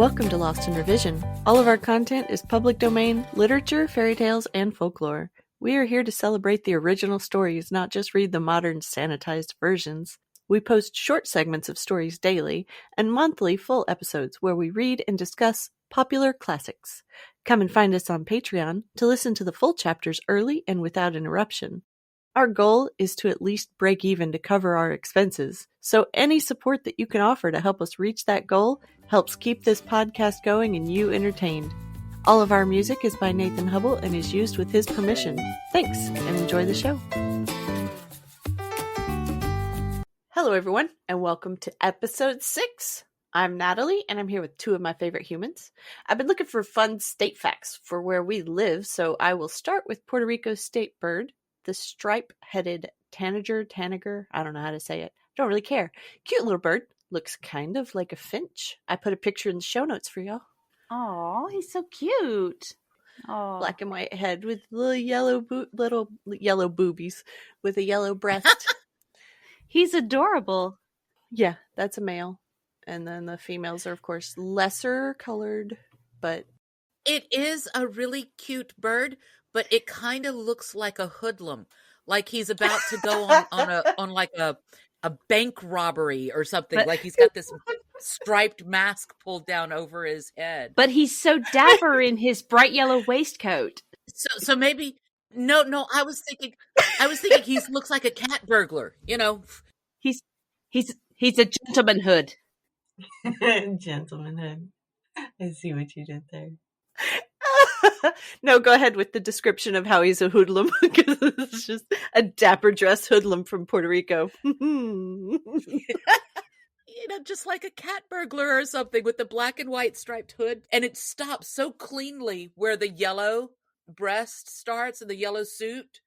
Welcome to Lost in Revision. All of our content is public domain, literature, fairy tales, and folklore. We are here to celebrate the original stories, not just read the modern sanitized versions. We post short segments of stories daily and monthly full episodes where we read and discuss popular classics. Come and find us on Patreon to listen to the full chapters early and without interruption. Our goal is to at least break even to cover our expenses, so any support that you can offer to help us reach that goal helps keep this podcast going and you entertained. All of our music is by Nathan Hubble and is used with his permission. Thanks, and enjoy the show. Hello, everyone, and welcome to episode 6. I'm Natalie, and I'm here with two of my favorite humans. I've been looking for fun state facts for where we live, so I will start with Puerto Rico's state bird, the stripe-headed tanager, I don't know how to say it. Don't really care. Cute little bird. Looks kind of like a finch. I put a picture in the show notes for y'all. Oh, he's so cute. Oh, Black and white head with little yellow boobies with a yellow breast. He's adorable. Yeah, that's a male. And then the females are, of course, lesser colored, but... It is a really cute bird, but it kind of looks like a hoodlum. Like he's about to go on a bank robbery or something. But, like he's got this striped mask pulled down over his head. But he's so dapper in his bright yellow waistcoat. So maybe no. I was thinking he looks like a cat burglar. You know, he's a gentlemanhood. Gentlemanhood. I see what you did there. No, go ahead with the description of how he's a hoodlum, because it's just a dapper dressed hoodlum from Puerto Rico. Just like a cat burglar or something with the black and white striped hood. And it stops so cleanly where the yellow breast starts and the yellow suit.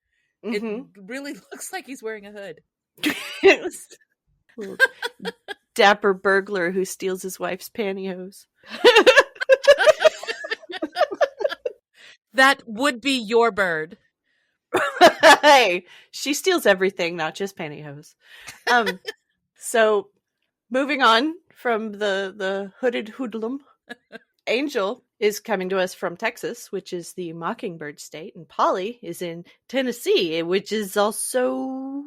Mm-hmm. It really looks like he's wearing a hood. Dapper burglar who steals his wife's pantyhose. That would be your bird. Hey, she steals everything, not just pantyhose. So, moving on from the hooded hoodlum, Angel is coming to us from Texas, which is the mockingbird state, and Polly is in Tennessee, which is also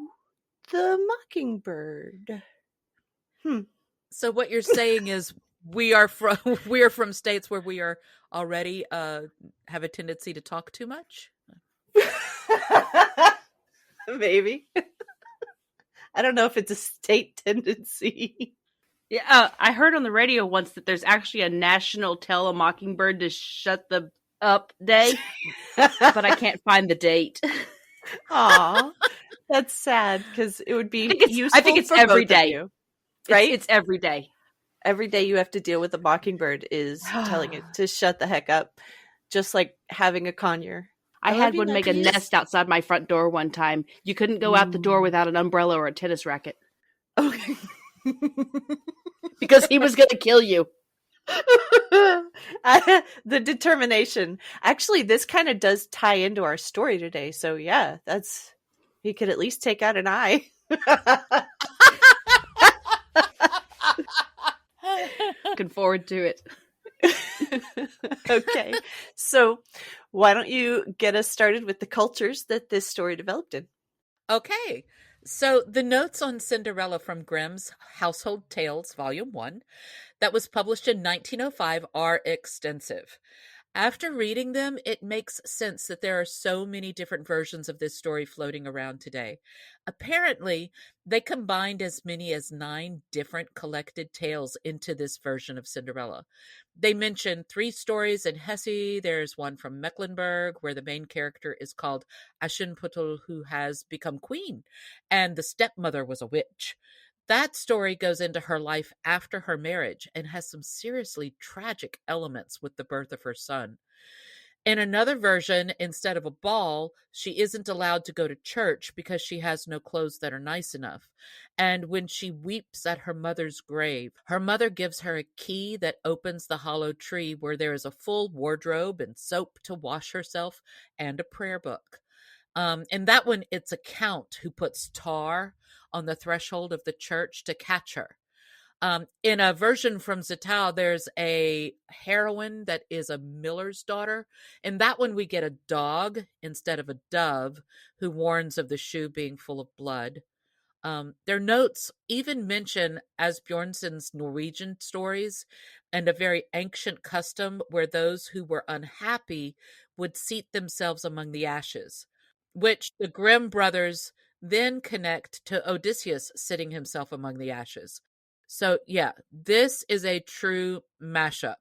the mockingbird. So what you're saying is we are from states where we are already have a tendency to talk too much? Maybe. I don't know if it's a state tendency. Yeah, I heard on the radio once that there's actually a national Tell a Mockingbird to Shut the Up Day, but I can't find the date. Aw, that's sad, because it would be useful. I think it's every day. You, right? It's every day. Every day you have to deal with a mockingbird is telling it to shut the heck up, just like having a conure. I had one make a nest outside my front door one time. You couldn't go out the door without an umbrella or a tennis racket. Okay. Because he was going to kill you. The determination. Actually, this kind of does tie into our story today. So yeah, he could at least take out an eye. Looking forward to it. Okay, so why don't you get us started with the cultures that this story developed in? Okay, so the notes on Cinderella from Grimm's Household Tales, Volume 1, that was published in 1905 are extensive. After reading them, it makes sense that there are so many different versions of this story floating around today. Apparently, they combined as many as 9 different collected tales into this version of Cinderella. They mention 3 stories in Hesse. There's one from Mecklenburg, where the main character is called Aschenputtel, who has become queen, and the stepmother was a witch. That story goes into her life after her marriage and has some seriously tragic elements with the birth of her son. In another version, instead of a ball, she isn't allowed to go to church because she has no clothes that are nice enough. And when she weeps at her mother's grave, her mother gives her a key that opens the hollow tree where there is a full wardrobe and soap to wash herself and a prayer book. In that one, it's a count who puts tar on the threshold of the church to catch her. In a version from Zittau, there's a heroine that is a miller's daughter. In that one, we get a dog instead of a dove who warns of the shoe being full of blood. Their notes even mention Asbjornsen's Norwegian stories and a very ancient custom where those who were unhappy would seat themselves among the ashes, which the Grimm brothers then connect to Odysseus sitting himself among the ashes. So, yeah, this is a true mashup.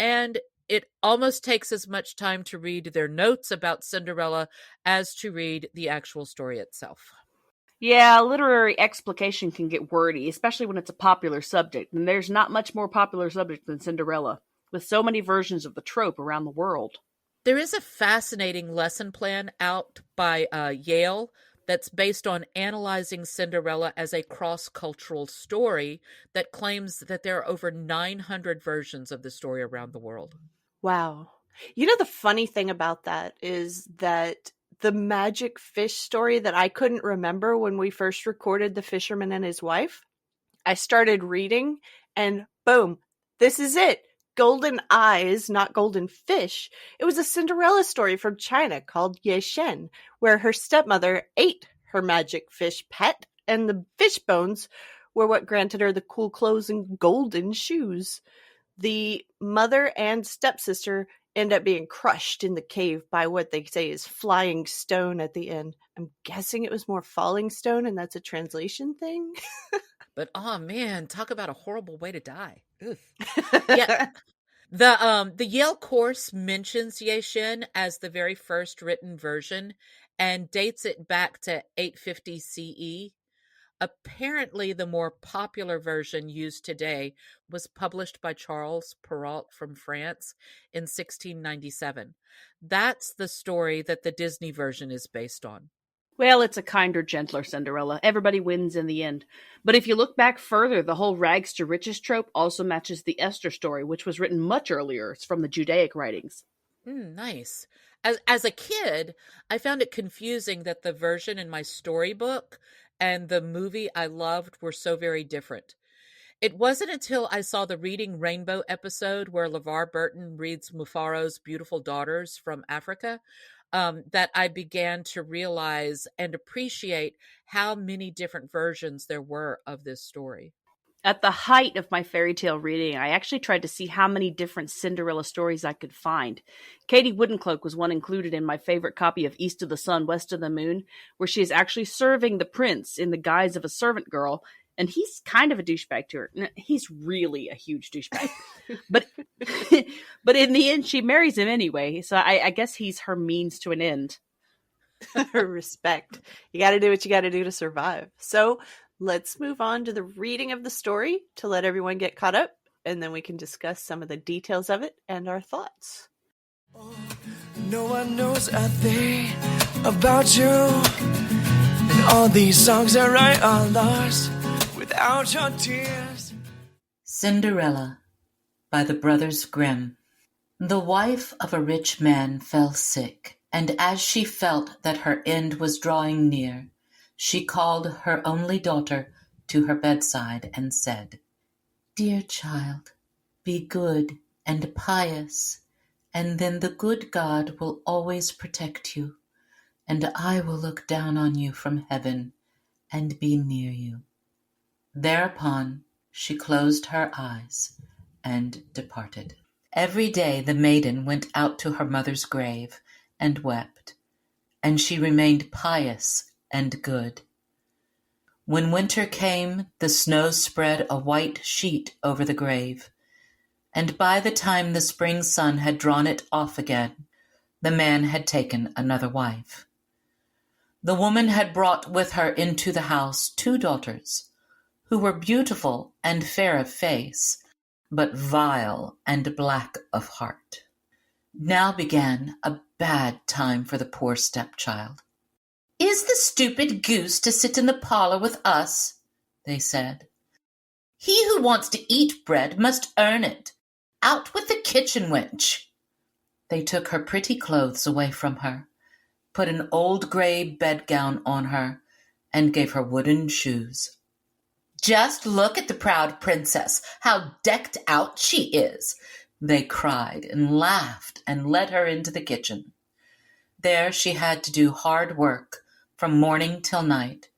And it almost takes as much time to read their notes about Cinderella as to read the actual story itself. Yeah, literary explication can get wordy, especially when it's a popular subject, and there's not much more popular subject than Cinderella, with so many versions of the trope around the world. There is a fascinating lesson plan out by Yale that's based on analyzing Cinderella as a cross-cultural story that claims that there are over 900 versions of the story around the world. Wow. You know, the funny thing about that is that the magic fish story that I couldn't remember when we first recorded The Fisherman and His Wife, I started reading and boom, this is it. Golden eyes, not golden fish. It was a Cinderella story from China called Ye Shen, where her stepmother ate her magic fish pet, and the fish bones were what granted her the cool clothes and golden shoes. The mother and stepsister end up being crushed in the cave by what they say is flying stone at the end. I'm guessing it was more falling stone, and that's a translation thing. But oh man, talk about a horrible way to die. Oof. Yeah. The Yale course mentions Ye Shen as the very first written version and dates it back to 850 CE. Apparently, the more popular version used today was published by Charles Perrault from France in 1697. That's the story that the Disney version is based on. Well, it's a kinder, gentler Cinderella. Everybody wins in the end. But if you look back further, the whole rags to riches trope also matches the Esther story, which was written much earlier. It's from the Judaic writings. Nice. As a kid, I found it confusing that the version in my storybook and the movie I loved were so very different. It wasn't until I saw the Reading Rainbow episode where LeVar Burton reads Mufaro's Beautiful Daughters from Africa that I began to realize and appreciate how many different versions there were of this story. At the height of my fairy tale reading, I actually tried to see how many different Cinderella stories I could find. Katie Woodencloak was one included in my favorite copy of East of the Sun, West of the Moon, where she is actually serving the prince in the guise of a servant girl, and he's kind of a douchebag to her. He's really a huge douchebag. but but in the end, she marries him anyway, so I guess he's her means to an end. Respect. You got to do what you got to do to survive. So let's move on to the reading of the story to let everyone get caught up, and then we can discuss some of the details of it and our thoughts. Oh, no one knows a thing about you, and all these songs I write are lost without your tears. Cinderella by the Brothers Grimm. The wife of a rich man fell sick, and as she felt that her end was drawing near, she called her only daughter to her bedside and said, "Dear child, be good and pious, and then the good God will always protect you, and I will look down on you from heaven and be near you." Thereupon she closed her eyes and departed. Every day the maiden went out to her mother's grave and wept, and she remained pious and good. When winter came, the snow spread a white sheet over the grave, and by the time the spring sun had drawn it off again, the man had taken another wife. The woman had brought with her into the house 2 daughters, who were beautiful and fair of face, but vile and black of heart. Now began a bad time for the poor stepchild. "Is the stupid goose to sit in the parlor with us?" they said. "He who wants to eat bread must earn it. Out with the kitchen wench." They took her pretty clothes away from her, put an old gray bedgown on her, and gave her wooden shoes. "Just look at the proud princess, how decked out she is!" they cried and laughed and led her into the kitchen. There she had to do hard work from morning till night,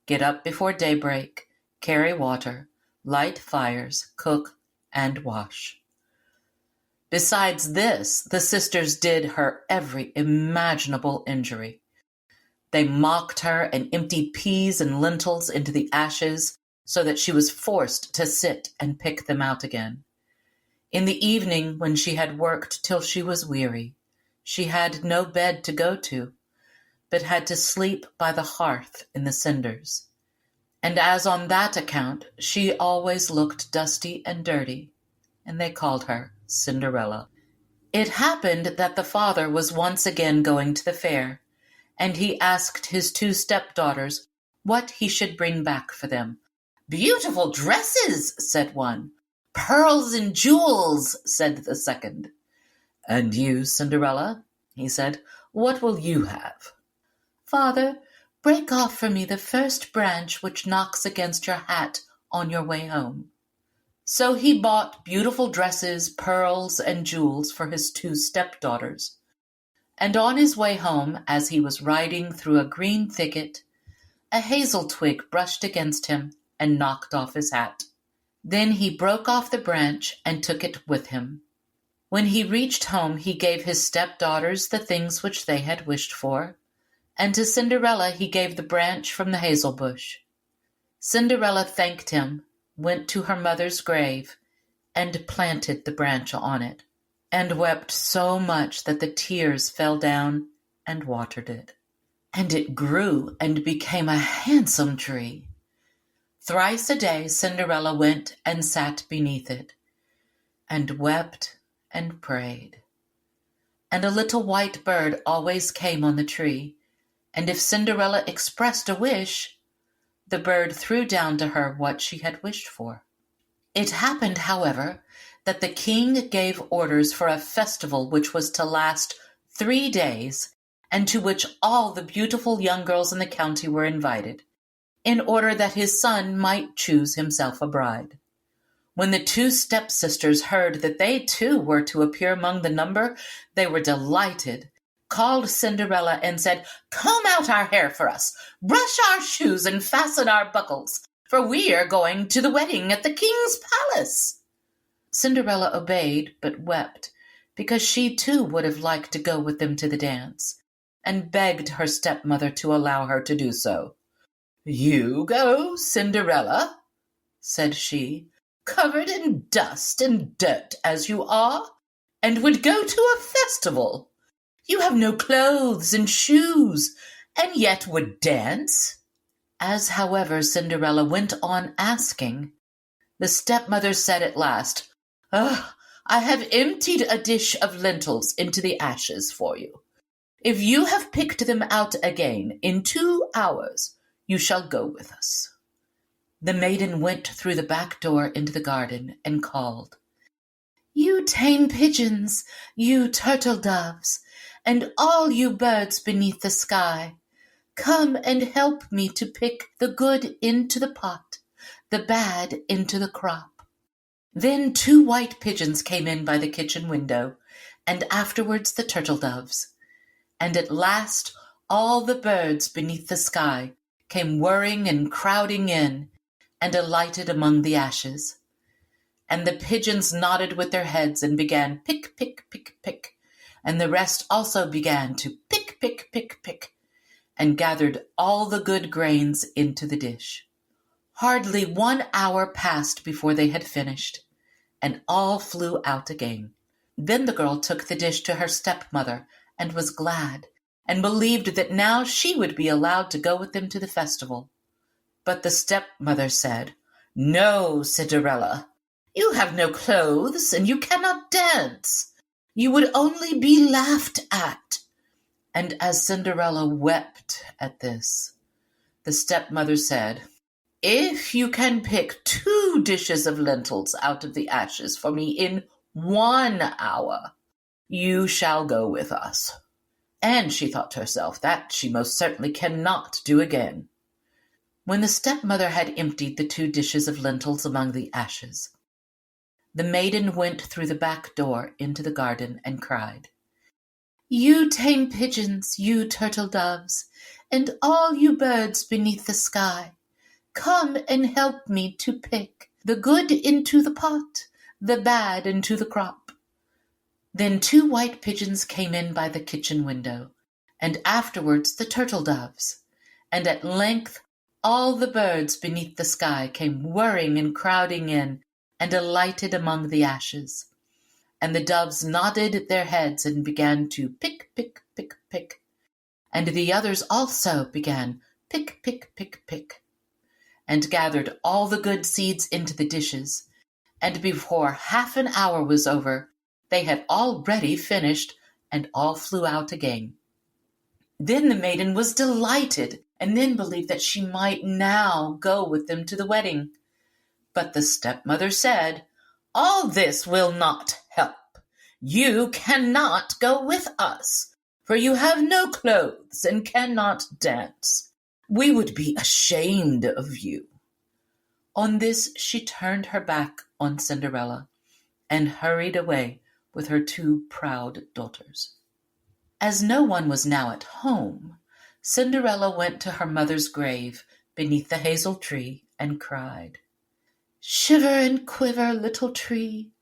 get up before daybreak, carry water, light fires, cook, and wash. Besides this, the sisters did her every imaginable injury. They mocked her and emptied peas and lentils into the ashes so that she was forced to sit and pick them out again. In the evening, when she had worked till she was weary, she had no bed to go to, but had to sleep by the hearth in the cinders. And as on that account she always looked dusty and dirty, and they called her Cinderella. It happened that the father was once again going to the fair, and he asked his 2 stepdaughters what he should bring back for them. "Beautiful dresses," said one. "Pearls and jewels," said the second. "And you, Cinderella," he said, "what will you have?" "Father, break off for me the first branch which knocks against your hat on your way home." So he bought beautiful dresses, pearls, and jewels for his 2 stepdaughters. And on his way home, as he was riding through a green thicket, a hazel twig brushed against him and knocked off his hat. Then he broke off the branch and took it with him. When he reached home, he gave his stepdaughters the things which they had wished for, and to Cinderella he gave the branch from the hazel bush. Cinderella thanked him, went to her mother's grave, and planted the branch on it, and wept so much that the tears fell down and watered it. And it grew and became a handsome tree. Thrice a day Cinderella went and sat beneath it, and wept and prayed. And a little white bird always came on the tree, and if Cinderella expressed a wish, the bird threw down to her what she had wished for. It happened, however, that the king gave orders for a festival which was to last 3 days, and to which all the beautiful young girls in the county were invited, in order that his son might choose himself a bride. When the 2 stepsisters heard that they too were to appear among the number, they were delighted, called Cinderella and said, "Comb out our hair for us, brush our shoes, and fasten our buckles, for we are going to the wedding at the king's palace." Cinderella obeyed, but wept, because she too would have liked to go with them to the dance, and begged her stepmother to allow her to do so. "You go, Cinderella," said she, "covered in dust and dirt as you are, and would go to a festival. You have no clothes and shoes, and yet would dance." As, however, Cinderella went on asking, the stepmother said at last, "I have emptied a dish of lentils into the ashes for you. If you have picked them out again in 2 hours, you shall go with us." The maiden went through the back door into the garden and called, "You tame pigeons, you turtle doves, and all you birds beneath the sky, come and help me to pick the good into the pot, the bad into the crop." Then 2 white pigeons came in by the kitchen window, and afterwards the turtle doves, and at last all the birds beneath the sky came whirring and crowding in, and alighted among the ashes. And the pigeons nodded with their heads and began pick, pick, pick, pick, and the rest also began to pick, pick, pick, pick, and gathered all the good grains into the dish. Hardly 1 hour passed before they had finished, and all flew out again. Then the girl took the dish to her stepmother, and was glad, and believed that now she would be allowed to go with them to the festival. But the stepmother said, "No, Cinderella, you have no clothes, and you cannot dance. You would only be laughed at." And as Cinderella wept at this, the stepmother said, "If you can pick 2 dishes of lentils out of the ashes for me in 1 hour, you shall go with us." And she thought to herself that she most certainly cannot do again. When the stepmother had emptied the 2 dishes of lentils among the ashes, the maiden went through the back door into the garden and cried, "You tame pigeons, you turtle doves, and all you birds beneath the sky, come and help me to pick the good into the pot, the bad into the crop." Then 2 white pigeons came in by the kitchen window, and afterwards the turtle doves, and at length all the birds beneath the sky came whirring and crowding in and alighted among the ashes. And the doves nodded their heads and began to pick, pick, pick, pick. And the others also began pick, pick, pick, pick, and gathered all the good seeds into the dishes. And before half an hour was over, they had already finished, and all flew out again. Then the maiden was delighted, and then believed that she might now go with them to the wedding. But the stepmother said, "All this will not help. You cannot go with us, for you have no clothes and cannot dance. We would be ashamed of you." On this she turned her back on Cinderella and hurried away with her 2 proud daughters. As no one was now at home, Cinderella went to her mother's grave beneath the hazel tree and cried, "Shiver and quiver, little tree,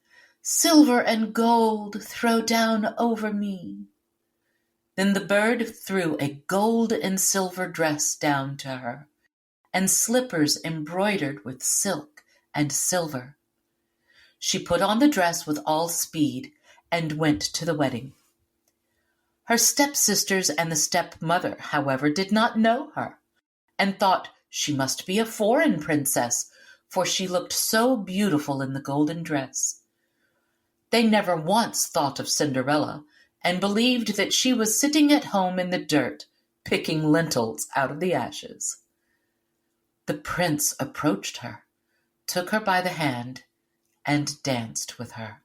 silver and gold throw down over me." Then the bird threw a gold and silver dress down to her, and slippers embroidered with silk and silver. She put on the dress with all speed and went to the wedding. Her stepsisters and the stepmother, however, did not know her, and thought she must be a foreign princess, for she looked so beautiful in the golden dress. They never once thought of Cinderella, and believed that she was sitting at home in the dirt, picking lentils out of the ashes. The prince approached her, took her by the hand, and danced with her.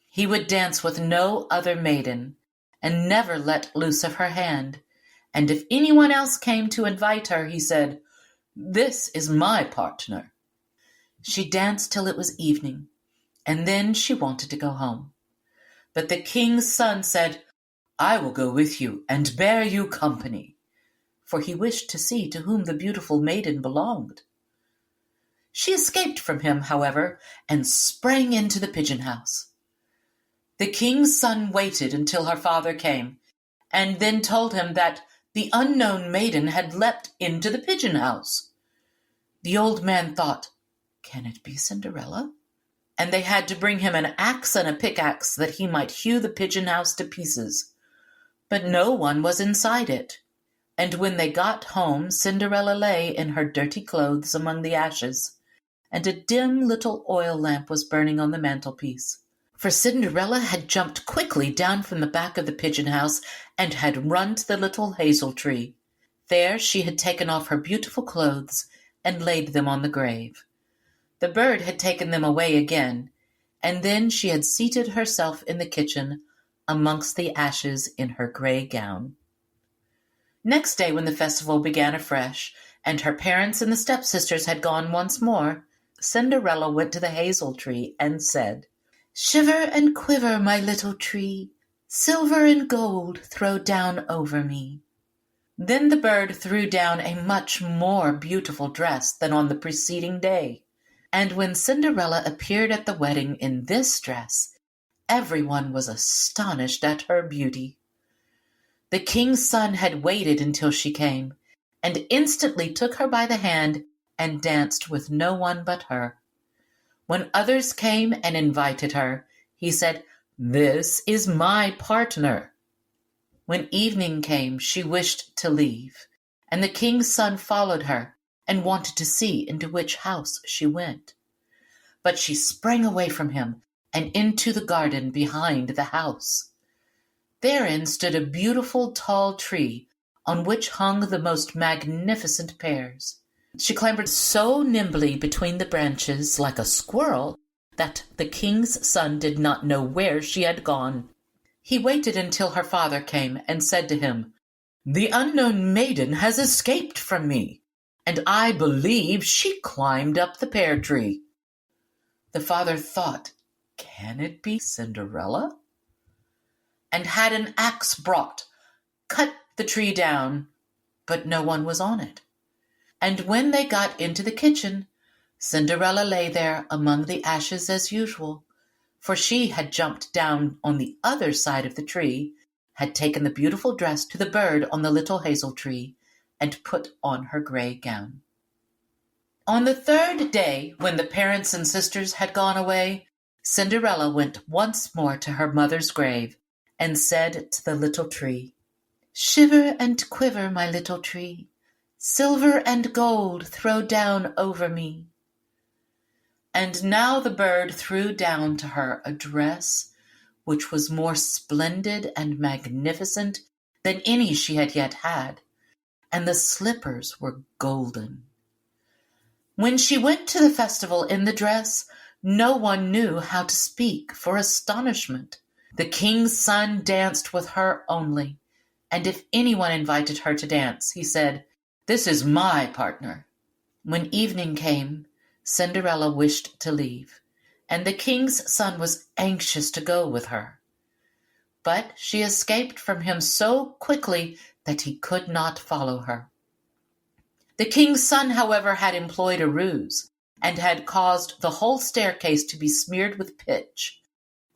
He would dance with no other maiden, and never let loose of her hand, and if anyone else came to invite her, he said, "This is my partner." She danced till it was evening, and then she wanted to go home. But the king's son said, "I will go with you and bear you company," for he wished to see to whom the beautiful maiden belonged. She escaped from him, however, and sprang into the pigeon house. The king's son waited until her father came, and then told him that the unknown maiden had leapt into the pigeon house. The old man thought, "Can it be Cinderella?" And they had to bring him an axe and a pickaxe that he might hew the pigeon house to pieces. But no one was inside it. And when they got home, Cinderella lay in her dirty clothes among the ashes, and a dim little oil lamp was burning on the mantelpiece. For Cinderella had jumped quickly down from the back of the pigeon house and had run to the little hazel tree. There she had taken off her beautiful clothes and laid them on the grave. The bird had taken them away again, and then she had seated herself in the kitchen amongst the ashes in her grey gown. Next day, when the festival began afresh, and her parents and the stepsisters had gone once more, Cinderella went to the hazel tree and said, "Shiver and quiver, my little tree, silver and gold throw down over me." Then the bird threw down a much more beautiful dress than on the preceding day, and when Cinderella appeared at the wedding in this dress, everyone was astonished at her beauty. The king's son had waited until she came, and instantly took her by the hand and danced with no one but her. When others came and invited her, he said, "This is my partner." When evening came, she wished to leave, and the king's son followed her and wanted to see into which house she went. But she sprang away from him and into the garden behind the house. Therein stood a beautiful tall tree on which hung the most magnificent pears. She clambered so nimbly between the branches like a squirrel that the king's son did not know where she had gone. He waited until her father came and said to him, "The unknown maiden has escaped from me, and I believe she climbed up the pear tree. The father thought, can it be Cinderella? And had an axe brought, cut the tree down, but no one was on it. And when they got into the kitchen, Cinderella lay there among the ashes as usual, for she had jumped down on the other side of the tree, had taken the beautiful dress to the bird on the little hazel tree, and put on her gray gown. On the third day, when the parents and sisters had gone away, Cinderella went once more to her mother's grave and said to the little tree, "Shiver and quiver, my little tree, silver and gold throw down over me." And now the bird threw down to her a dress which was more splendid and magnificent than any she had yet had, and the slippers were golden. When she went to the festival in the dress, no one knew how to speak for astonishment. The king's son danced with her only, and if anyone invited her to dance, he said, "This is my partner." When evening came, Cinderella wished to leave, and the king's son was anxious to go with her. But she escaped from him so quickly that he could not follow her. The king's son, however, had employed a ruse, and had caused the whole staircase to be smeared with pitch,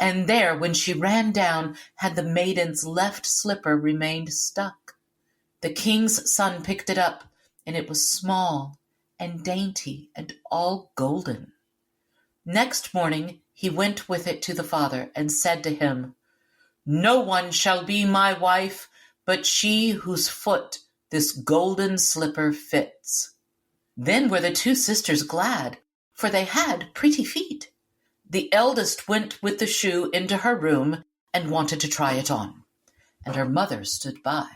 and there, when she ran down, had the maiden's left slipper remained stuck. The king's son picked it up, and it was small and dainty and all golden. Next morning he went with it to the father, and said to him, "No one shall be my wife but she whose foot this golden slipper fits." Then were the two sisters glad, for they had pretty feet. The eldest went with the shoe into her room and wanted to try it on, and her mother stood by.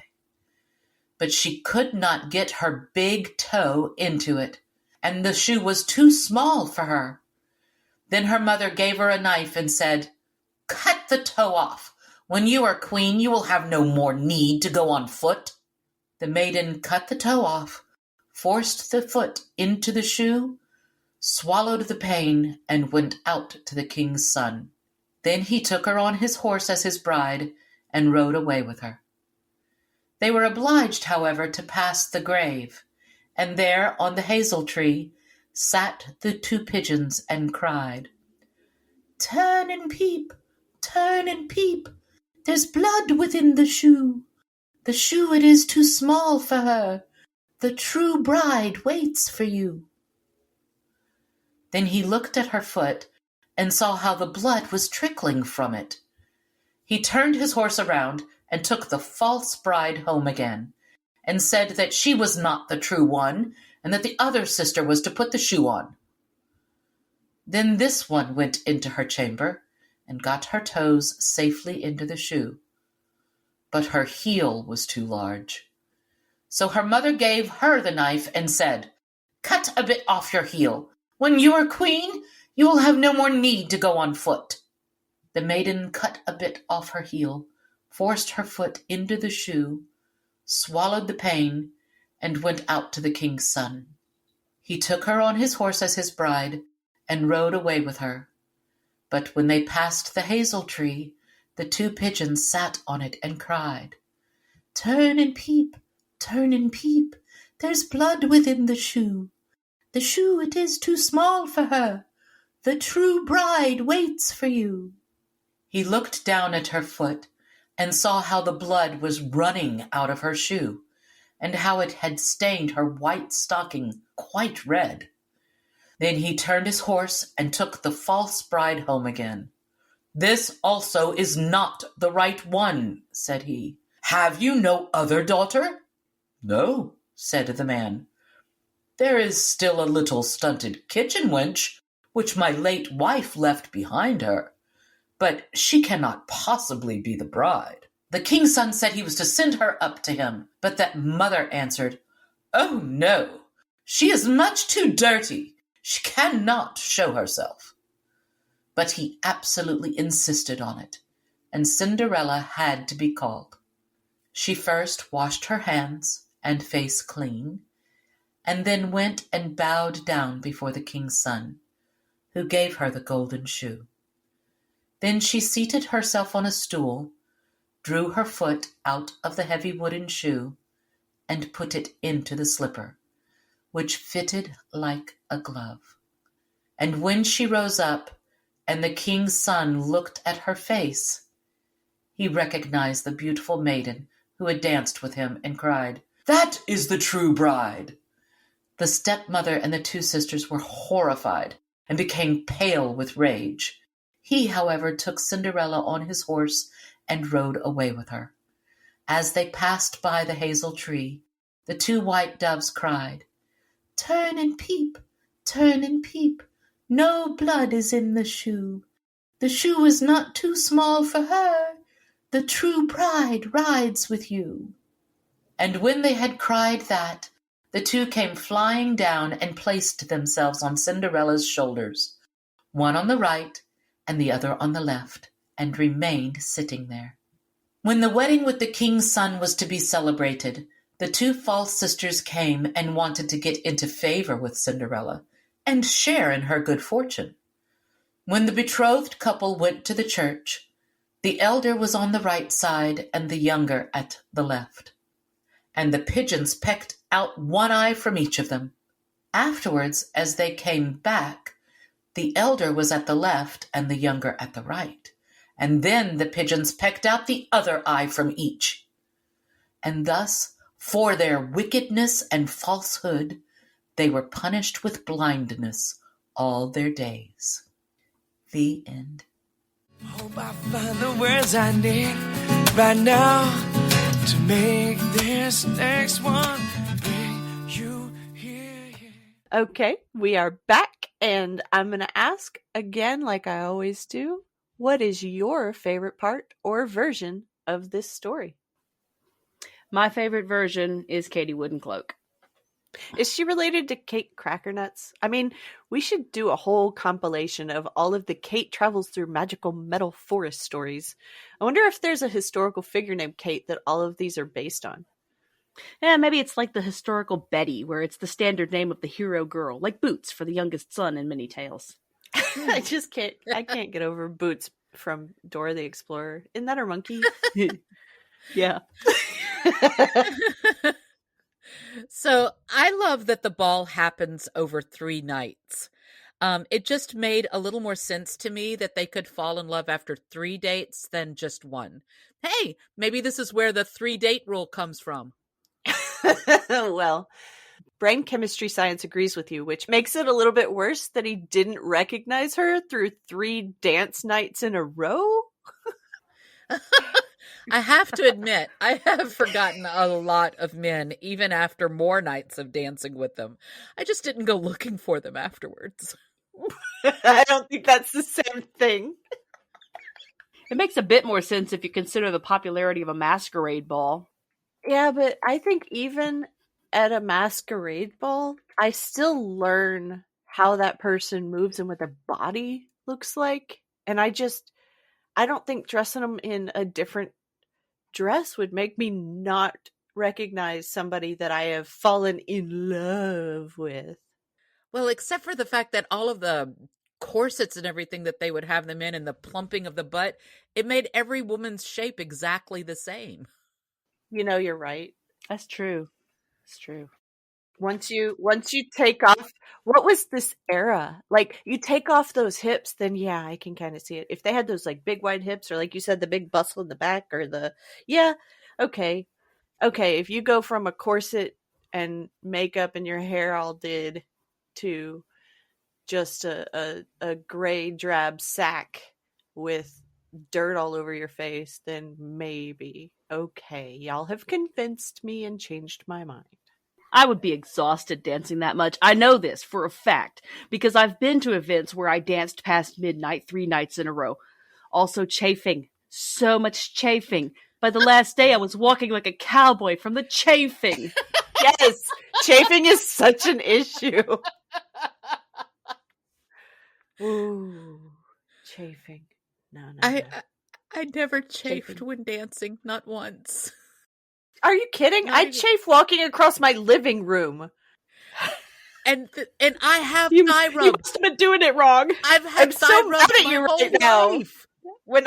But she could not get her big toe into it, and the shoe was too small for her. Then her mother gave her a knife and said, "Cut the toe off. When you are queen, you will have no more need to go on foot." The maiden cut the toe off, forced the foot into the shoe, swallowed the pain, and went out to the king's son. Then he took her on his horse as his bride, and rode away with her. They were obliged, however, to pass the grave, and there on the hazel tree sat the two pigeons and cried, "Turn and peep, turn and peep, there's blood within the shoe. The shoe it is too small for her, the true bride waits for you." Then he looked at her foot and saw how the blood was trickling from it. He turned his horse around and took the false bride home again, and said that she was not the true one, and that the other sister was to put the shoe on. Then this one went into her chamber and got her toes safely into the shoe. But her heel was too large. So her mother gave her the knife and said, "Cut a bit off your heel. When you are queen, you will have no more need to go on foot." The maiden cut a bit off her heel, forced her foot into the shoe, swallowed the pain, and went out to the king's son. He took her on his horse as his bride, and rode away with her. But when they passed the hazel tree, the two pigeons sat on it and cried, "Turn and peep, there's blood within the shoe. The shoe it is too small for her, the true bride waits for you." He looked down at her foot, and saw how the blood was running out of her shoe, and how it had stained her white stocking quite red. Then he turned his horse and took the false bride home again. "This also is not the right one," said he. "Have you no other daughter?" "No," said the man. "There is still a little stunted kitchen wench, which my late wife left behind her, but she cannot possibly be the bride." The king's son said he was to send her up to him, but that mother answered, "Oh no, she is much too dirty. She cannot show herself." But he absolutely insisted on it, and Cinderella had to be called. She first washed her hands and face clean, and then went and bowed down before the king's son, who gave her the golden shoe. Then she seated herself on a stool, drew her foot out of the heavy wooden shoe, and put it into the slipper, which fitted like a glove. And when she rose up, and the king's son looked at her face, he recognized the beautiful maiden who had danced with him, and cried, "That is the true bride!" The stepmother and the two sisters were horrified and became pale with rage. He, however, took Cinderella on his horse and rode away with her. As they passed by the hazel tree, the two white doves cried, "Turn and peep, turn and peep. No blood is in the shoe. The shoe is not too small for her. The true bride rides with you." And when they had cried that, the two came flying down and placed themselves on Cinderella's shoulders, one on the right and the other on the left, and remained sitting there. When the wedding with the king's son was to be celebrated, the two false sisters came and wanted to get into favor with Cinderella and share in her good fortune. When the betrothed couple went to the church, the elder was on the right side and the younger at the left, and the pigeons pecked out one eye from each of them. Afterwards, as they came back, the elder was at the left and the younger at the right, and then the pigeons pecked out the other eye from each. And thus, for their wickedness and falsehood, they were punished with blindness all their days. The end. Hope I find the words I need right now to make this next one bring you here. Okay, we are back, and I'm going to ask again, like I always do, what is your favorite part or version of this story? My favorite version is Katie Woodencloak. Is she related to Kate Crackernuts? I mean, we should do a whole compilation of all of the Kate Travels Through Magical Metal Forest stories. I wonder if there's a historical figure named Kate that all of these are based on. Yeah, maybe it's like the historical Betty, where it's the standard name of the hero girl, like Boots for the youngest son in many tales. I can't get over Boots from Dora the Explorer. Isn't that her monkey? Yeah. So I love that the ball happens over 3 nights. It just made a little more sense to me that they could fall in love after 3 dates than just one. Hey, maybe this is where the 3-date rule comes from. Well, brain chemistry science agrees with you, which makes it a little bit worse that he didn't recognize her through 3 dance nights in a row. I have to admit, I have forgotten a lot of men, even after more nights of dancing with them. I just didn't go looking for them afterwards. I don't think that's the same thing. It makes a bit more sense if you consider the popularity of a masquerade ball. Yeah, but I think even at a masquerade ball, I still learn how that person moves and what their body looks like. And I don't think dressing them in a different dress would make me not recognize somebody that I have fallen in love with. Well, except for the fact that all of the corsets and everything that they would have them in and the plumping of the butt, it made every woman's shape exactly the same. You know, you're right. That's true. It's true. Once you take off, what was this era? Like, you take off those hips, then yeah, I can kind of see it. If they had those like big wide hips, or like you said, the big bustle in the back, or okay. If you go from a corset and makeup and your hair all did to just a gray drab sack with dirt all over your face, then maybe. Okay, y'all have convinced me and changed my mind. I would be exhausted dancing that much. I know this for a fact, because I've been to events where I danced past midnight 3 nights in a row. Also chafing. So much chafing. By the last day, I was walking like a cowboy from the chafing. Yes, chafing is such an issue. Ooh, chafing. No. I never chafed when dancing, not once. Are you kidding? I chafe walking across my living room. And I have You thigh must rubs. have been doing it wrong. I've had I'm thigh so rubs mad at my you whole right now. life. When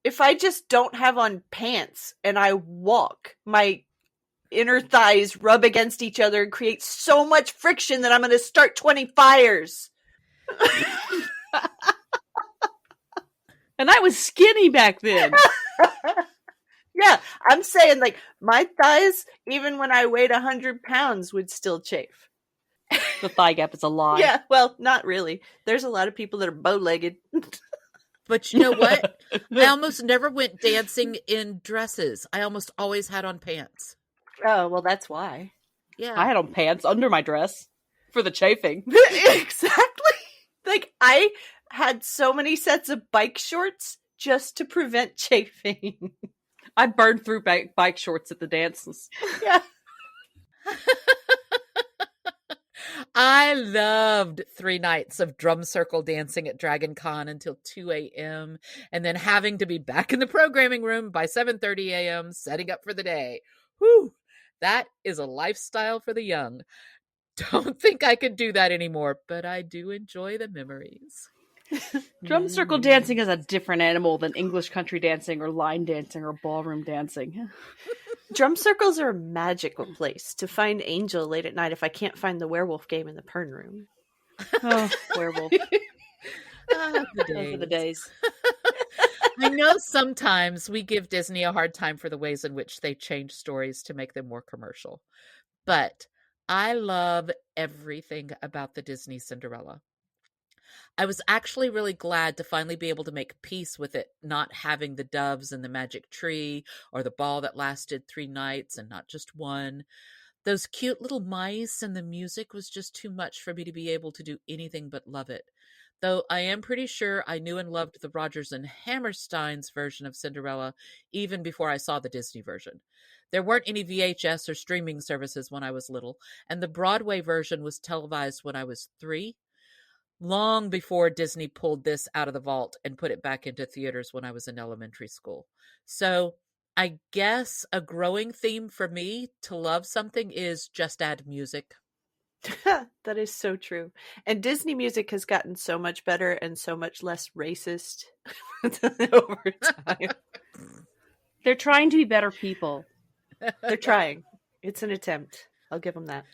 if I just don't have on pants and I walk, my inner thighs rub against each other and create so much friction that I'm going to start 20 fires. And I was skinny back then. Yeah, I'm saying like my thighs, even when I weighed 100 pounds, would still chafe. The thigh gap is a lie. Yeah, well, not really. There's a lot of people that are bow-legged. But you know what? I almost never went dancing in dresses. I almost always had on pants. Oh, well, that's why. Yeah. I had on pants under my dress for the chafing. Exactly. Like, I had so many sets of bike shorts just to prevent chafing. I burned through bike shorts at the dances. Yeah. I loved 3 nights of drum circle dancing at Dragon Con until 2 a.m. and then having to be back in the programming room by 7:30 a.m. setting up for the day. Whew, that is a lifestyle for the young. Don't think I could do that anymore, but I do enjoy the memories. Drum circle dancing is a different animal than English country dancing or line dancing or ballroom dancing. Drum circles are a magical place to find Angel late at night if I can't find the werewolf game in the Pern room. Oh, werewolf. Ah, the Those are the days. days. I know sometimes we give Disney a hard time for the ways in which they change stories to make them more commercial, but I love everything about the Disney Cinderella. I was actually really glad to finally be able to make peace with it not having the doves and the magic tree or the ball that lasted 3 nights and not just one. Those cute little mice and the music was just too much for me to be able to do anything but love it. Though I am pretty sure I knew and loved the Rodgers and Hammerstein's version of Cinderella even before I saw the Disney version. There weren't any VHS or streaming services when I was little, and the Broadway version was televised when I was 3. Long before Disney pulled this out of the vault and put it back into theaters when I was in elementary school. So I guess a growing theme for me to love something is just add music. That is so true. And Disney music has gotten so much better and so much less racist over time. They're trying to be better people. They're trying. It's an attempt. I'll give them that.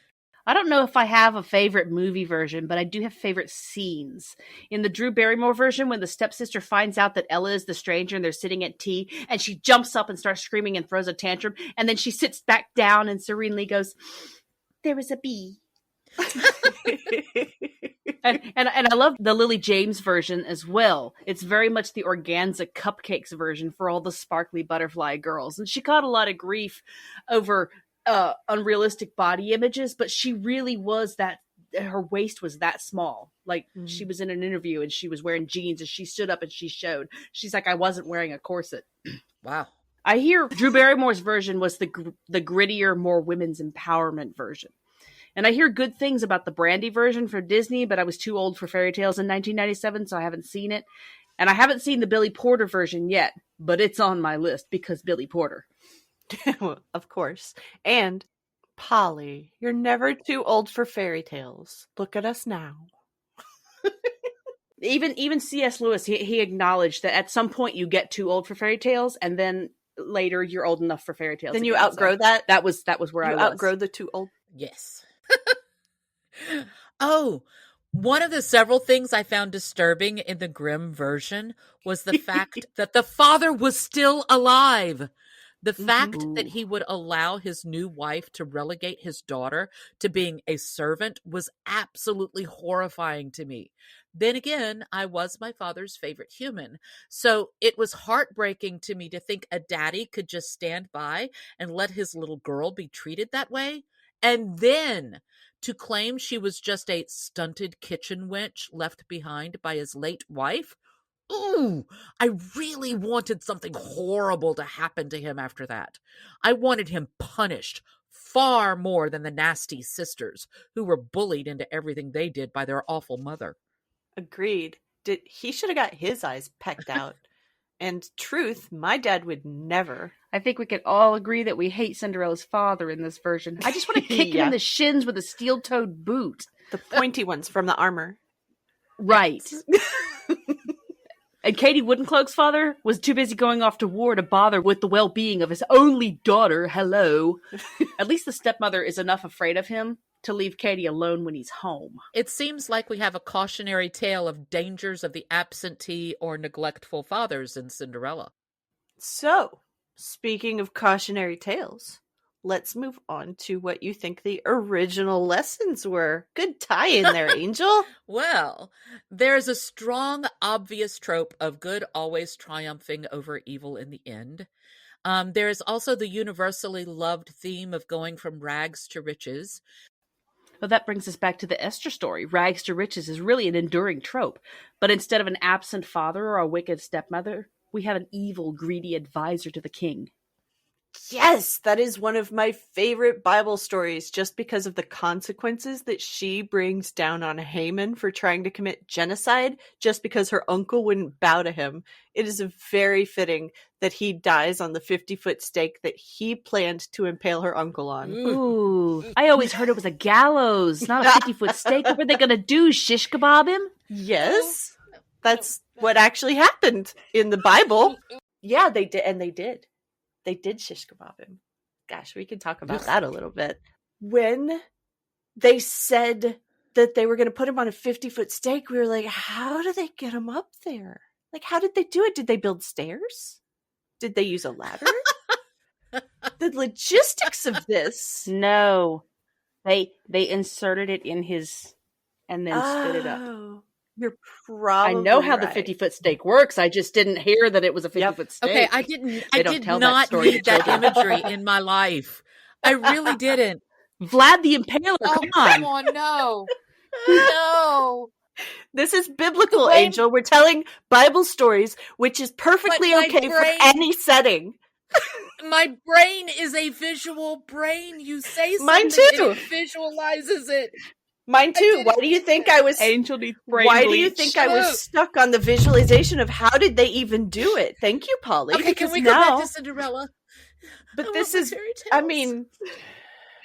I don't know if I have a favorite movie version, but I do have favorite scenes. In the Drew Barrymore version, when the stepsister finds out that Ella is the stranger and they're sitting at tea, and she jumps up and starts screaming and throws a tantrum, and then she sits back down and serenely goes, "There was a bee." and I love the Lily James version as well. It's very much the organza cupcakes version for all the sparkly butterfly girls. And she got a lot of grief over unrealistic body images, but she really was that, her waist was that small. Like she was in an interview and she was wearing jeans and she stood up and she showed. She's like, I wasn't wearing a corset. Wow. I hear Drew Barrymore's version was the grittier, more women's empowerment version. And I hear good things about the Brandy version for Disney, but I was too old for fairy tales in 1997, so I haven't seen it. And I haven't seen the Billy Porter version yet, but it's on my list because Billy Porter. Well, of course. And Polly, you're never too old for fairy tales. Look at us now. Even C.S. Lewis, he acknowledged that at some point you get too old for fairy tales, and then later you're old enough for fairy tales. Then you again. outgrow So that? That was where I You was. outgrow the too old? Yes. Oh, one of the several things I found disturbing in the Grimm version was the fact that the father was still alive. The fact that he would allow his new wife to relegate his daughter to being a servant was absolutely horrifying to me. Then again, I was my father's favorite human. So it was heartbreaking to me to think a daddy could just stand by and let his little girl be treated that way. And then to claim she was just a stunted kitchen wench left behind by his late wife. Ooh, I really wanted something horrible to happen to him after that. I wanted him punished far more than the nasty sisters who were bullied into everything they did by their awful mother. Agreed. He should have got his eyes pecked out. And truth, my dad would never. I think we can all agree that we hate Cinderella's father in this version. I just want to kick him in the shins with a steel-toed boot. The pointy ones from the armor. Right. And Katie Woodencloak's father was too busy going off to war to bother with the well-being of his only daughter. Hello. At least the stepmother is enough afraid of him to leave Katie alone when he's home. It seems like we have a cautionary tale of dangers of the absentee or neglectful fathers in Cinderella. So, speaking of cautionary tales, let's move on to what you think the original lessons were. Good tie-in there, Angel. Well, there's a strong, obvious trope of good always triumphing over evil in the end. There is also the universally loved theme of going from rags to riches. Well, that brings us back to the Esther story. Rags to riches is really an enduring trope. But instead of an absent father or a wicked stepmother, we have an evil, greedy advisor to the king. Yes, that is one of my favorite Bible stories just because of the consequences that she brings down on Haman for trying to commit genocide just because her uncle wouldn't bow to him. It is very fitting that he dies on the 50-foot stake that he planned to impale her uncle on. Ooh, I always heard it was a gallows, not a 50-foot stake. What were they going to do, shish kebab him? Yes, that's what actually happened in the Bible. Yeah, they did, and they did. They did shish kebab him. Gosh, we can talk about that a little bit. When they said that they were going to put him on a 50-foot stake, we were like, how do they get him up there? Like, how did they do it? Did they build stairs? Did they use a ladder? The logistics of this. No. They inserted it in his and then spit it up. You're probably I know how right. the 50-foot stake works. I just didn't hear that it was a 50-foot stake. Okay, I did not need that imagery in my life. I really didn't. Vlad the Impaler, come on. Come on, no. No. This is biblical, Angel. We're telling Bible stories, which is perfectly okay for any setting. My brain is a visual brain. You say something, Mine too. it visualizes it. Mine too. Why do you think I was? Angel needs brain Why bleach. do you think I was stuck on the visualization of how did they even do it? Thank you, Polly. Okay, can we go back to Cinderella? But this is, I mean,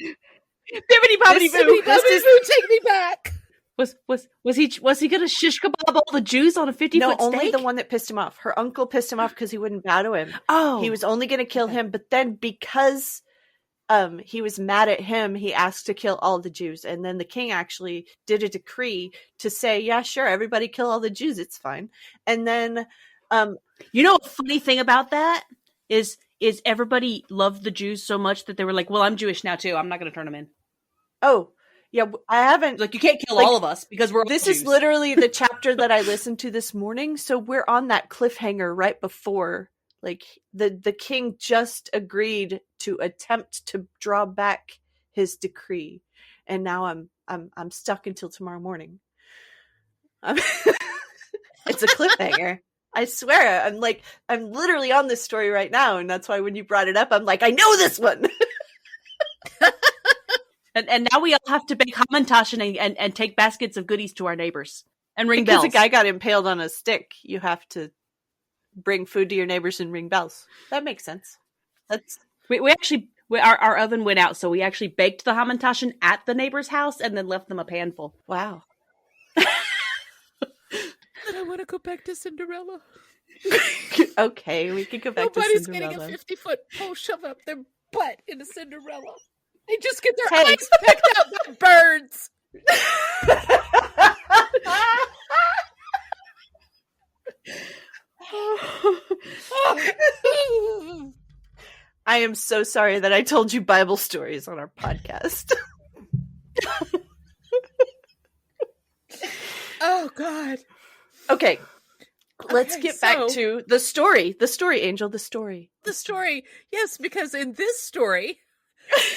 Bibbidi Bobbidi Boo. Take me back. Was he gonna shish kebab all the Jews on a 50-foot no, stake? only the one that pissed him off. Her uncle pissed him off because he wouldn't bow to him. Oh, He was only going to kill him, but then because he was mad at him, he asked to kill all the Jews, and then the king actually did a decree to say, "Yeah, sure, everybody kill all the Jews. It's fine." And then, you know, a funny thing about that is everybody loved the Jews so much that they were like, "Well, I'm Jewish now too. I'm not going to turn them in." oh yeah, I haven't. Like, you can't kill all of us because we're all This Jews. is literally the chapter that I listened to this morning, so we're on that cliffhanger right before. Like the king just agreed to attempt to draw back his decree, and now I'm stuck until tomorrow morning. It's a cliffhanger. I swear, I'm literally on this story right now, and that's why when you brought it up, I'm like, I know this one. And now we all have to bake hamantash and take baskets of goodies to our neighbors and ring because bells. a guy got impaled on a stick, you have to bring food to your neighbors and ring bells. That makes sense. That's our oven went out, so we actually baked the hamantaschen at the neighbor's house and then left them a panful. wow. And I want to go back to Cinderella. Okay, we can go back Nobody's to Cinderella. getting a 50-foot pole shoved up their butt in a Cinderella. They just get their Hey. eyes pecked out by birds. I am so sorry that I told you Bible stories on our podcast. Oh, God. Okay, let's Okay, get back to the story. The story, Angel, the story. The story. Yes, because in this story,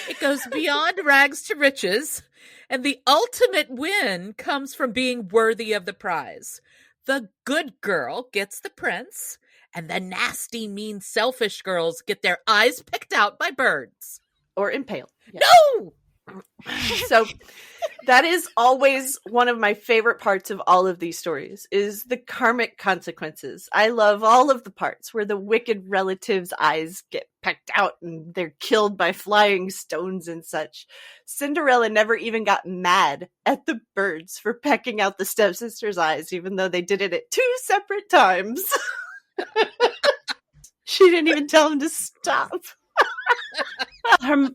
it goes beyond rags to riches, and the ultimate win comes from being worthy of the prize. The good girl gets the prince, and the nasty, mean, selfish girls get their eyes picked out by birds. Or impaled. Yeah. No! So that is always one of my favorite parts of all of these stories is the karmic consequences. I love all of the parts where the wicked relatives' eyes get pecked out and they're killed by flying stones and such. Cinderella never even got mad at the birds for pecking out the stepsister's eyes, even though they did it at 2 separate times. She didn't even tell him to stop.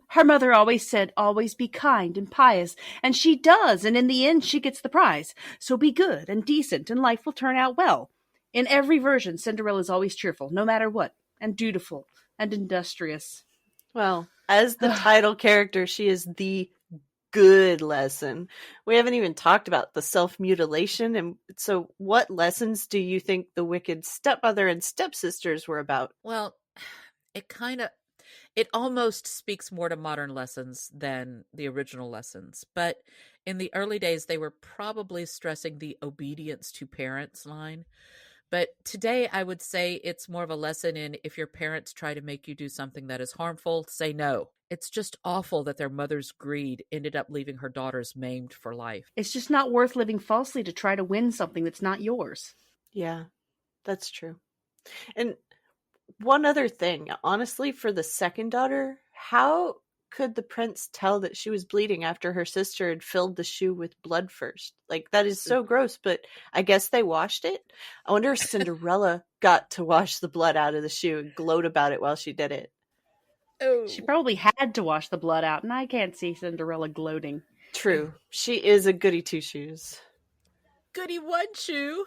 Her mother always said, always be kind and pious, and she does, and in the end she gets the prize. So be good and decent, and life will turn out well. In every version, Cinderella is always cheerful, no matter what, and dutiful, and industrious. Well, as the title character, she is the good lesson. We haven't even talked about the self-mutilation, and so what lessons do you think the wicked stepmother and stepsisters were about? Well, it almost speaks more to modern lessons than the original lessons. But in the early days, they were probably stressing the obedience to parents line. But today, I would say it's more of a lesson in if your parents try to make you do something that is harmful, say no. It's just awful that their mother's greed ended up leaving her daughters maimed for life. It's just not worth living falsely to try to win something that's not yours. Yeah, that's true. And one other thing, honestly, for the second daughter, how could the prince tell that she was bleeding after her sister had filled the shoe with blood first? Like, that is so gross, but I guess they washed it. I wonder if Cinderella got to wash the blood out of the shoe and gloat about it while she did it. Oh, She probably had to wash the blood out, and I can't see Cinderella gloating. True. She is a goody two-shoes. goody one shoe.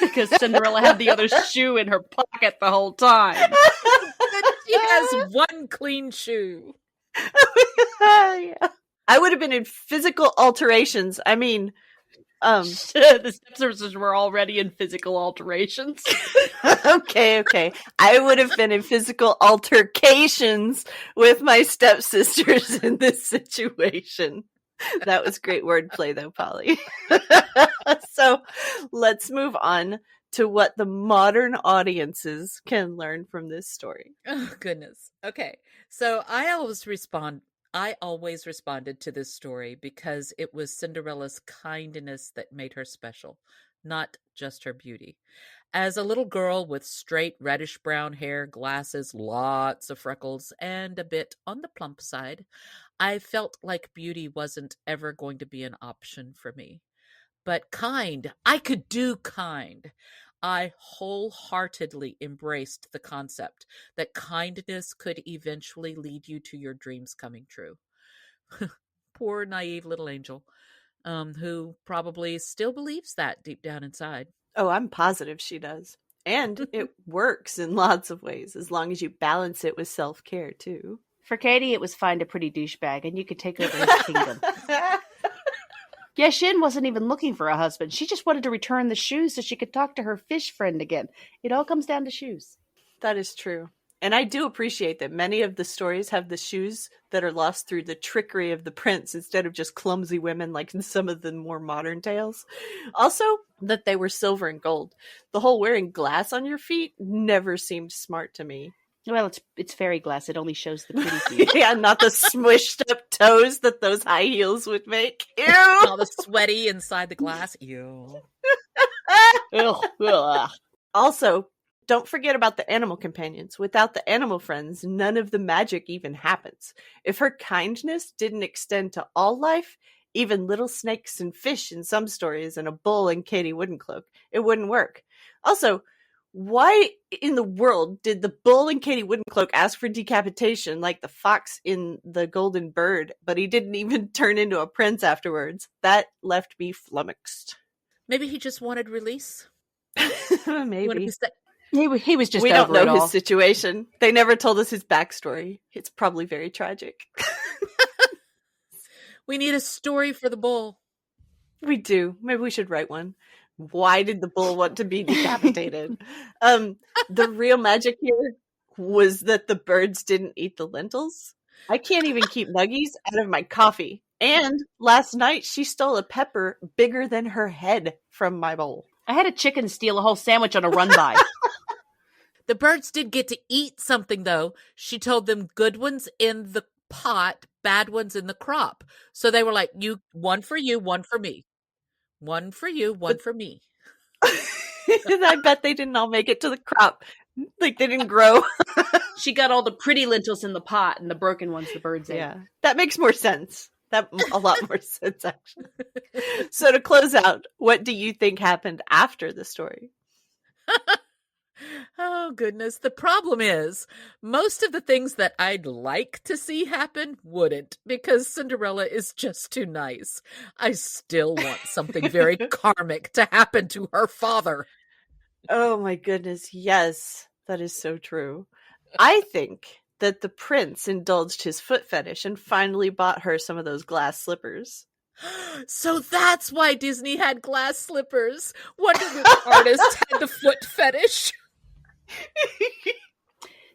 Because Cinderella had the other shoe in her pocket the whole time. She has one clean shoe. Yeah. I would have been in physical alterations. I mean, The stepsisters were already in physical alterations. okay. I would have been in physical altercations with my stepsisters in this situation. That was great wordplay, though, Polly. So let's move on to what the modern audiences can learn from this story. Oh, goodness. Okay. So I always responded to this story because it was Cinderella's kindness that made her special, not just her beauty. As a little girl with straight reddish brown hair, glasses, lots of freckles, and a bit on the plump side, I felt like beauty wasn't ever going to be an option for me. But I could do kind. I wholeheartedly embraced the concept that kindness could eventually lead you to your dreams coming true. Poor naive little angel, who probably still believes that deep down inside. Oh, I'm positive she does. And it works in lots of ways, as long as you balance it with self-care, too. For Katie, it was find a pretty douchebag, and you could take over his kingdom. Yeah, Shin wasn't even looking for a husband. She just wanted to return the shoes so she could talk to her fish friend again. It all comes down to shoes. That is true. And I do appreciate that many of the stories have the shoes that are lost through the trickery of the prince instead of just clumsy women like in some of the more modern tales. Also, that they were silver and gold. The whole wearing glass on your feet never seemed smart to me. Well, it's fairy glass. It only shows the pretty feet. Yeah, not the smushed up toes that those high heels would make. Ew! All the sweaty inside the glass. Ew. Also, don't forget about the animal companions. Without the animal friends, none of the magic even happens. If her kindness didn't extend to all life, even little snakes and fish in some stories and a bull in Katie Woodencloak, it wouldn't work. Also, why in the world did the bull in Katie Woodencloak ask for decapitation like the fox in The Golden Bird, but he didn't even turn into a prince afterwards? That left me flummoxed. Maybe he just wanted release. Maybe. He was just we over don't it know all. his situation. They never told us his backstory. It's probably very tragic. We need a story for the bull. We do. Maybe we should write one. Why did the bull want to be decapitated? The real magic here was that the birds didn't eat the lentils. I can't even keep nuggies out of my coffee. And last night she stole a pepper bigger than her head from my bowl. I had a chicken steal a whole sandwich on a run-by. The birds did get to eat something, though. She told them good ones in the pot, bad ones in the crop. So they were like, one for you, one for me. One for you, one for me. I bet they didn't all make it to the crop. Like, they didn't grow. She got all the pretty lentils in the pot and the broken ones the birds ate. Yeah, that makes more sense. A lot more sense, actually. So to close out, what do you think happened after the story? Oh, goodness. The problem is, most of the things that I'd like to see happen wouldn't, because Cinderella is just too nice. I still want something very karmic to happen to her father. Oh my goodness, yes, that is so true. I think that the prince indulged his foot fetish and finally bought her some of those glass slippers. So that's why Disney had glass slippers. Wonder which artist had the foot fetish.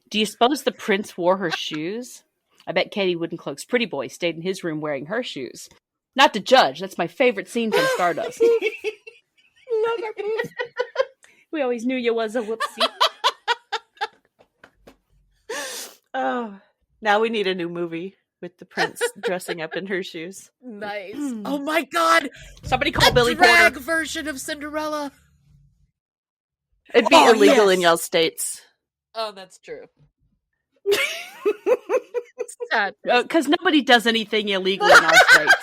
Do you suppose the prince wore her shoes? I bet Katie Woodencloak's pretty boy stayed in his room wearing her shoes. Not to judge, that's my favorite scene from Stardust. Love our boobs. We always knew you was a whoopsie. Oh, now we need a new movie with the prince dressing up in her shoes. Nice. Oh my God. Somebody call a Billy drag Porter. version of Cinderella. It'd be illegal in y'all states. Oh, that's true. Sad. Because nobody does anything illegal in our states.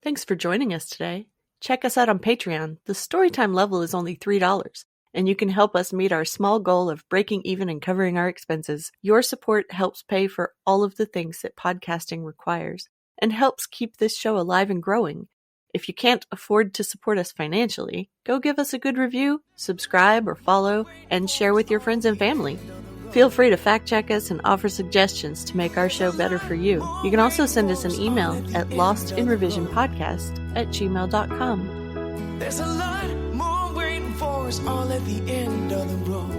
Thanks for joining us today. Check us out on Patreon. The Storytime level is only $3, and you can help us meet our small goal of breaking even and covering our expenses. Your support helps pay for all of the things that podcasting requires, and helps keep this show alive and growing. If you can't afford to support us financially, go give us a good review, subscribe or follow, and share with your friends and family. Feel free to fact check us and offer suggestions to make our show better for you. You can also send us an email at lostinrevisionpodcast@gmail.com. There's a lot more waiting for us all at the end of the road.